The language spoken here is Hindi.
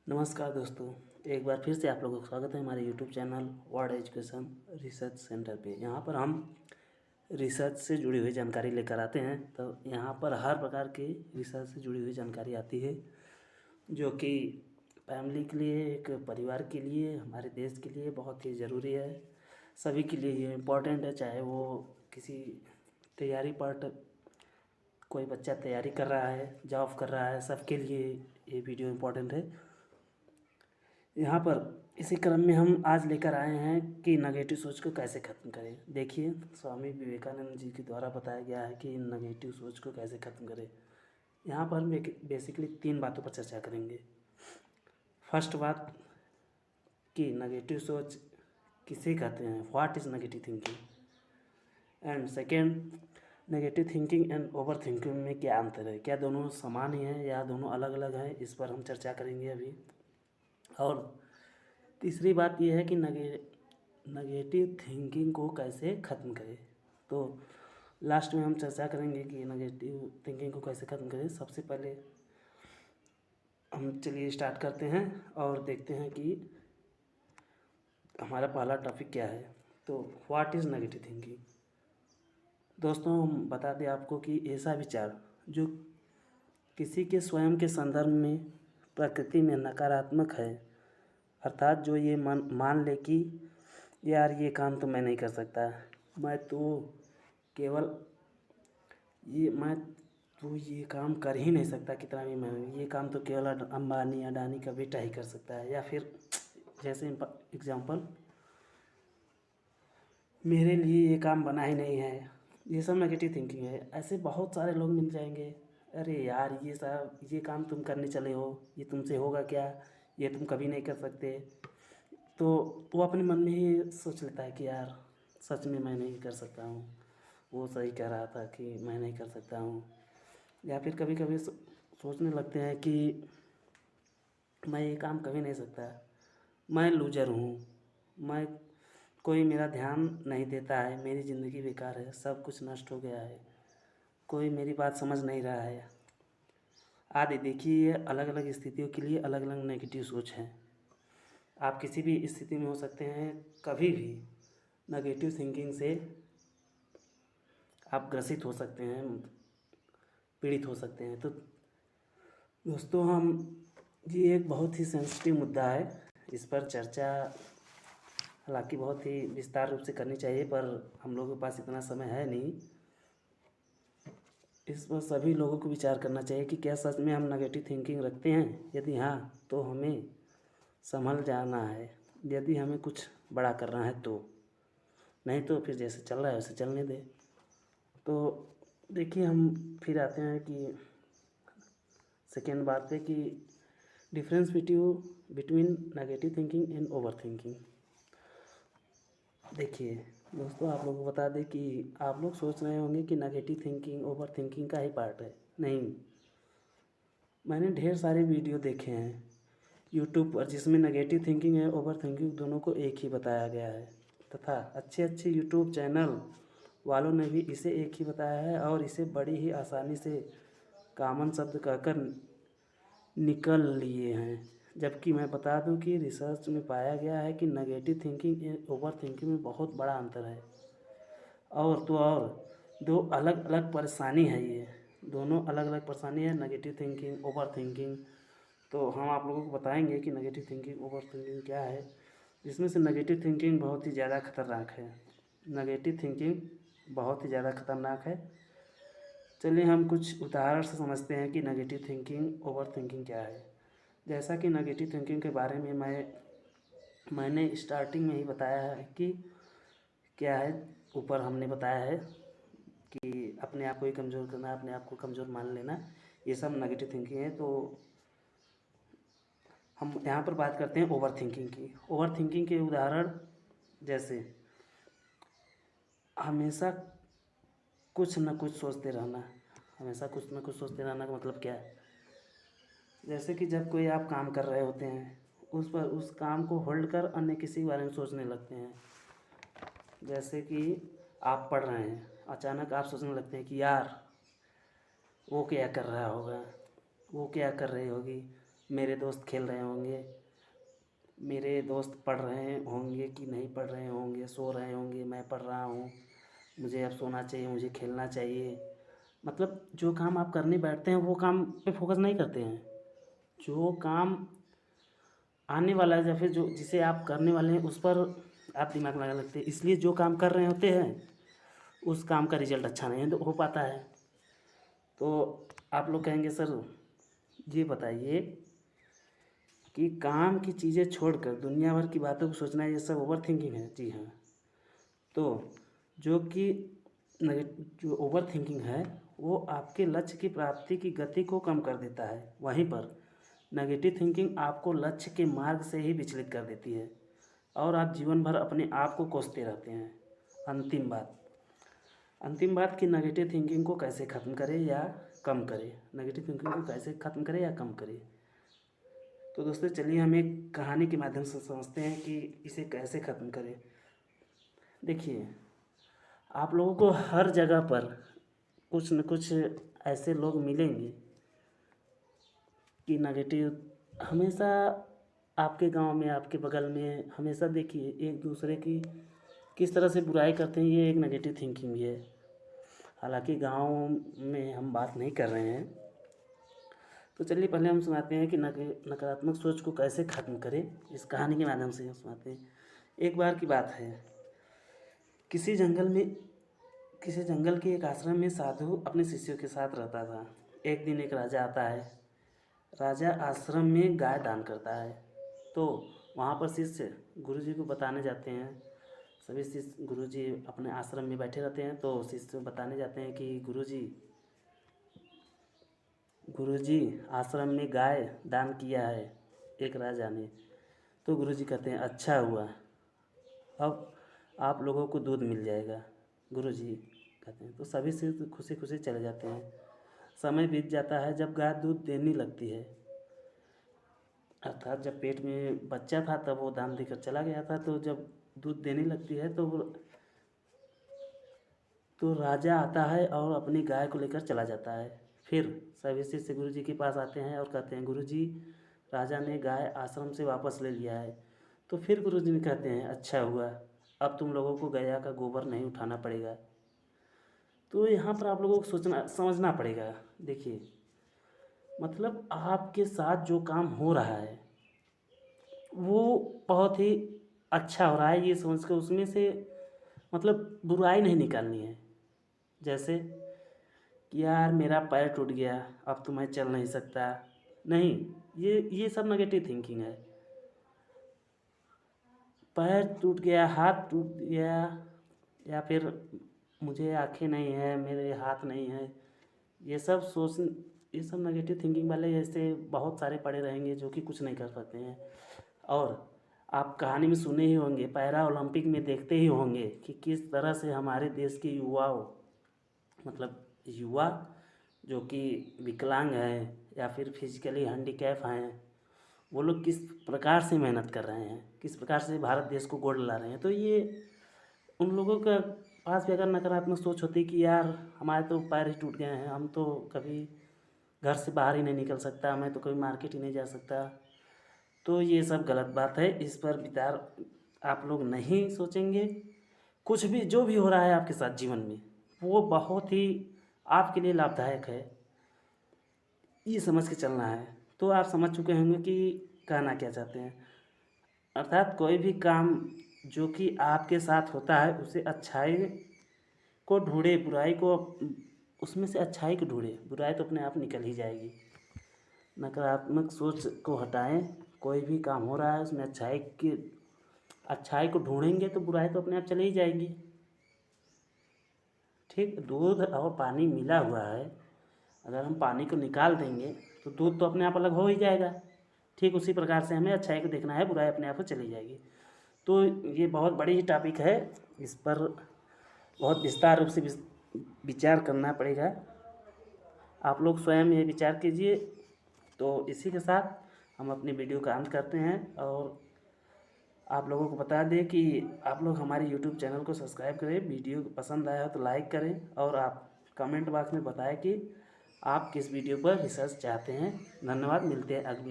नमस्कार दोस्तों, एक बार फिर से आप लोगों का स्वागत है हमारे YouTube channel world education research centre पे। यहाँ पर हम रिसर्च से जुड़ी हुई जानकारी लेकर आते हैं। तो यहाँ पर हर प्रकार की रिसर्च से जुड़ी हुई जानकारी आती है, जो कि फैमिली के लिए, एक परिवार के लिए, हमारे देश के लिए बहुत ही ज़रूरी है। सभी के लिए ये इम्पोर्टेंट है, चाहे वो किसी तैयारी पार्ट कोई बच्चा तैयारी कर रहा है, जॉब कर रहा है, सबके लिए ये वीडियो इम्पोर्टेंट है। यहाँ पर इसी क्रम में हम आज लेकर आए हैं कि नेगेटिव सोच को कैसे ख़त्म करें। देखिए, स्वामी विवेकानंद जी के द्वारा बताया गया है कि नेगेटिव सोच को कैसे ख़त्म करें। यहाँ पर हम बेसिकली 3 बातों पर चर्चा करेंगे। फर्स्ट बात कि नेगेटिव सोच किसे कहते हैं, what is negative thinking, and second, negative thinking and over thinking में क्या अंतर है, क्या दोनों समान ही हैं या दोनों अलग अलग हैं, इस पर हम चर्चा करेंगे अभी। और तीसरी बात यह है कि नेगेटिव थिंकिंग को कैसे ख़त्म करें। तो लास्ट में हम चर्चा करेंगे कि नेगेटिव थिंकिंग को कैसे ख़त्म करें। सबसे पहले हम चलिए स्टार्ट करते हैं और देखते हैं कि हमारा पहला टॉपिक क्या है। तो व्हाट इज़ नेगेटिव थिंकिंग। दोस्तों, हम बता दें आपको कि ऐसा विचार जो किसी के स्वयं के संदर्भ में प्रकृति में नकारात्मक है, अर्थात जो ये मान ले कि यार ये काम तो मैं नहीं कर सकता, मैं तो ये काम कर ही नहीं सकता, कितना भी मैं, ये काम तो केवल अंबानी अडानी का बेटा ही कर सकता है, या फिर जैसे एग्जांपल, मेरे लिए ये काम बना ही नहीं है। ये सब नेगेटिव थिंकिंग है। ऐसे बहुत सारे लोग मिल जाएंगे, अरे यार ये काम तुम करने चले हो, ये तुमसे होगा क्या, ये तुम कभी नहीं कर सकते। तो वो अपने मन में ही सोच लेता है कि यार सच में मैं नहीं कर सकता हूँ, वो सही कह रहा था कि मैं नहीं कर सकता हूँ। या फिर कभी कभी सोचने लगते हैं कि मैं ये काम कभी नहीं सकता, मैं लूजर हूँ, मैं कोई मेरा ध्यान नहीं देता है, मेरी ज़िंदगी बेकार है, सब कुछ नष्ट हो गया है, कोई मेरी बात समझ नहीं रहा है आदि। देखिए, ये अलग अलग स्थितियों के लिए अलग अलग नेगेटिव सोच हैं। आप किसी भी स्थिति में हो सकते हैं, कभी भी नेगेटिव थिंकिंग से आप ग्रसित हो सकते हैं, पीड़ित हो सकते हैं। तो दोस्तों, हम ये एक बहुत ही सेंसिटिव मुद्दा है, इस पर चर्चा हालांकि बहुत ही विस्तार रूप से करनी चाहिए, पर हम लोगों के पास इतना समय है नहीं। इस पर सभी लोगों को विचार करना चाहिए कि क्या सच में हम नेगेटिव थिंकिंग रखते हैं। यदि हाँ, तो हमें संभल जाना है, यदि हमें कुछ बड़ा करना है तो, नहीं तो फिर जैसे चल रहा है वैसे चलने दें। तो देखिए, हम फिर आते हैं कि सेकेंड बात है कि difference between negative thinking and over thinking. देखिए दोस्तों, आप लोगों को बता दें कि आप लोग सोच रहे होंगे कि नेगेटिव थिंकिंग ओवर थिंकिंग का ही पार्ट है। नहीं, मैंने ढेर सारे वीडियो देखे हैं यूट्यूब पर जिसमें नेगेटिव थिंकिंग है ओवर थिंकिंग दोनों को एक ही बताया गया है, तथा अच्छे अच्छे यूट्यूब चैनल वालों ने भी इसे एक ही बताया है और इसे बड़ी ही आसानी से कॉमन शब्द कहकर निकल लिए हैं। जबकि मैं बता दूं कि रिसर्च में पाया गया है कि नेगेटिव थिंकिंग और ओवर थिंकिंग में बहुत बड़ा अंतर है। और तो और दो अलग अलग परेशानी है, ये दोनों अलग अलग परेशानी है, नेगेटिव थिंकिंग ओवर थिंकिंग। तो हम आप लोगों को बताएंगे कि नेगेटिव थिंकिंग ओवर थिंकिंग क्या है, जिसमें से नेगेटिव थिंकिंग बहुत ही ज़्यादा खतरनाक है। नेगेटिव थिंकिंग बहुत ही ज़्यादा खतरनाक है। चलिए हम कुछ उदाहरण से समझते हैं कि नेगेटिव थिंकिंग ओवर थिंकिंग क्या है। जैसा कि नेगेटिव थिंकिंग के बारे में मैंने स्टार्टिंग में ही बताया है कि क्या है, ऊपर हमने बताया है कि अपने आप को ही कमज़ोर करना, अपने आप को कमज़ोर मान लेना, ये सब नेगेटिव थिंकिंग है। तो हम यहाँ पर बात करते हैं ओवर थिंकिंग की। ओवर थिंकिंग के उदाहरण जैसे हमेशा कुछ न कुछ सोचते रहना। हमेशा कुछ न कुछ सोचते रहना का मतलब क्या है, जैसे कि जब कोई आप काम कर रहे होते हैं, उस काम को होल्ड कर अन्य किसी के बारे में सोचने लगते हैं। जैसे कि आप पढ़ रहे हैं, अचानक आप सोचने लगते हैं कि यार वो क्या कर रहा होगा, वो क्या कर रही होगी, मेरे दोस्त खेल रहे होंगे, मेरे दोस्त पढ़ रहे होंगे कि नहीं पढ़ रहे होंगे, सो रहे होंगे, मैं पढ़ रहा हूँ, मुझे अब सोना चाहिए, मुझे खेलना चाहिए। मतलब जो काम आप करने बैठते हैं वो काम पे फोकस नहीं करते हैं। जो काम आने वाला है या फिर जो जिसे आप करने वाले हैं उस पर आप दिमाग लगा लगते हैं, इसलिए जो काम कर रहे होते हैं उस काम का रिजल्ट अच्छा नहीं हो पाता है। तो आप लोग कहेंगे सर ये बताइए कि काम की चीज़ें छोड़कर दुनिया भर की बातों को सोचना ये सब ओवर थिंकिंग है? जी हाँ। तो जो कि जो ओवर थिंकिंग है वो आपके लक्ष्य की प्राप्ति की गति को कम कर देता है। वहीं पर नेगेटिव थिंकिंग आपको लक्ष्य के मार्ग से ही विचलित कर देती है और आप जीवन भर अपने आप को कोसते रहते हैं। अंतिम बात कि नेगेटिव थिंकिंग को कैसे ख़त्म करें या कम करें। नेगेटिव थिंकिंग को कैसे ख़त्म करें या कम करें। तो दोस्तों चलिए हम एक कहानी के माध्यम से समझते हैं कि इसे कैसे ख़त्म करें। देखिए, आप लोगों को हर जगह पर कुछ न कुछ ऐसे लोग मिलेंगे कि नेगेटिव हमेशा आपके गांव में, आपके बगल में हमेशा देखिए एक दूसरे की किस तरह से बुराई करते हैं, ये एक नेगेटिव थिंकिंग भी है। हालांकि गांव में हम बात नहीं कर रहे हैं। तो चलिए पहले हम सुनाते हैं कि नकारात्मक सोच को कैसे ख़त्म करें। इस कहानी के माध्यम से हम सुनाते हैं। एक बार की बात है, किसी जंगल के एक आश्रम में साधु अपने शिष्यों के साथ रहता था। एक दिन एक राजा आता है। राजा आश्रम में गाय दान करता है। तो वहाँ पर शिष्य गुरुजी को बताने जाते हैं। सभी शिष्य गुरुजी अपने आश्रम में बैठे रहते हैं, तो शिष्य बताने जाते हैं कि गुरुजी आश्रम में गाय दान किया है एक राजा ने। तो गुरुजी कहते हैं अच्छा हुआ, अब आप लोगों को दूध मिल जाएगा। गुरुजी कहते हैं, तो सभी शिष्य खुशी खुशी चले जाते हैं। समय बीत जाता है। जब गाय दूध देने लगती है, अर्थात जब पेट में बच्चा था तब वो दान देकर चला गया था, तो जब दूध देने लगती है तो राजा आता है और अपनी गाय को लेकर चला जाता है। फिर सभी शिष्य गुरुजी के पास आते हैं और कहते हैं गुरुजी, राजा ने गाय आश्रम से वापस ले लिया है। तो फिर गुरुजी ने कहते हैं अच्छा हुआ, अब तुम लोगों को गैया का गोबर नहीं उठाना पड़ेगा। तो यहाँ पर आप लोगों को समझना पड़ेगा। देखिए, मतलब आपके साथ जो काम हो रहा है वो बहुत ही अच्छा हो रहा है, ये समझ कर उसमें से मतलब बुराई नहीं निकालनी है। जैसे कि यार मेरा पैर टूट गया, अब तो मैं चल नहीं सकता। नहीं, ये सब नेगेटिव थिंकिंग है। पैर टूट गया, हाथ टूट गया, या फिर मुझे आँखें नहीं है, मेरे हाथ नहीं है, ये सब नेगेटिव थिंकिंग वाले ऐसे बहुत सारे पड़े रहेंगे जो कि कुछ नहीं कर सकते हैं। और आप कहानी में सुने ही होंगे, पैरा ओलंपिक में देखते ही होंगे कि किस तरह से हमारे देश के मतलब युवा जो कि विकलांग हैं या फिर फिजिकली हैंडीकैप हैं, वो लोग किस प्रकार से मेहनत कर रहे हैं, किस प्रकार से भारत देश को गोल्ड ला रहे हैं। तो ये उन लोगों का पास भी अगर नकारात्मक सोच होती कि यार हमारे तो पैर ही टूट गए हैं, हम तो कभी घर से बाहर ही नहीं निकल सकता, मैं तो कभी मार्केट ही नहीं जा सकता, तो ये सब गलत बात है। इस पर विचार आप लोग नहीं सोचेंगे। कुछ भी जो भी हो रहा है आपके साथ जीवन में वो बहुत ही आपके लिए लाभदायक है, ये समझ के चलना है। तो आप समझ चुके होंगे कि कहना क्या चाहते हैं। अर्थात कोई भी काम जो कि आपके साथ होता है उसे अच्छाई को ढूंढे, बुराई को उसमें से अच्छाई को ढूंढे, बुराई तो अपने आप निकल ही जाएगी। नकारात्मक सोच को हटाएं। कोई भी काम हो रहा है उसमें अच्छाई को ढूंढेंगे तो बुराई तो अपने आप चली ही जाएगी। ठीक, दूध और पानी मिला हुआ है, अगर हम पानी को निकाल देंगे तो दूध तो अपने आप अलग हो ही जाएगा। ठीक उसी प्रकार से हमें अच्छाई को देखना है, बुराई अपने आप को चली जाएगी। तो ये बहुत बड़ी ही टॉपिक है, इस पर बहुत विस्तार रूप से विचार करना पड़ेगा। आप लोग स्वयं ये विचार कीजिए। तो इसी के साथ हम अपनी वीडियो का अंत करते हैं और आप लोगों को बता दें कि आप लोग हमारे यूट्यूब चैनल को सब्सक्राइब करें, वीडियो पसंद आया हो तो लाइक करें और आप कमेंट बॉक्स में बताएं कि आप किस वीडियो पर रिसर्च चाहते हैं। धन्यवाद, मिलते हैं अगली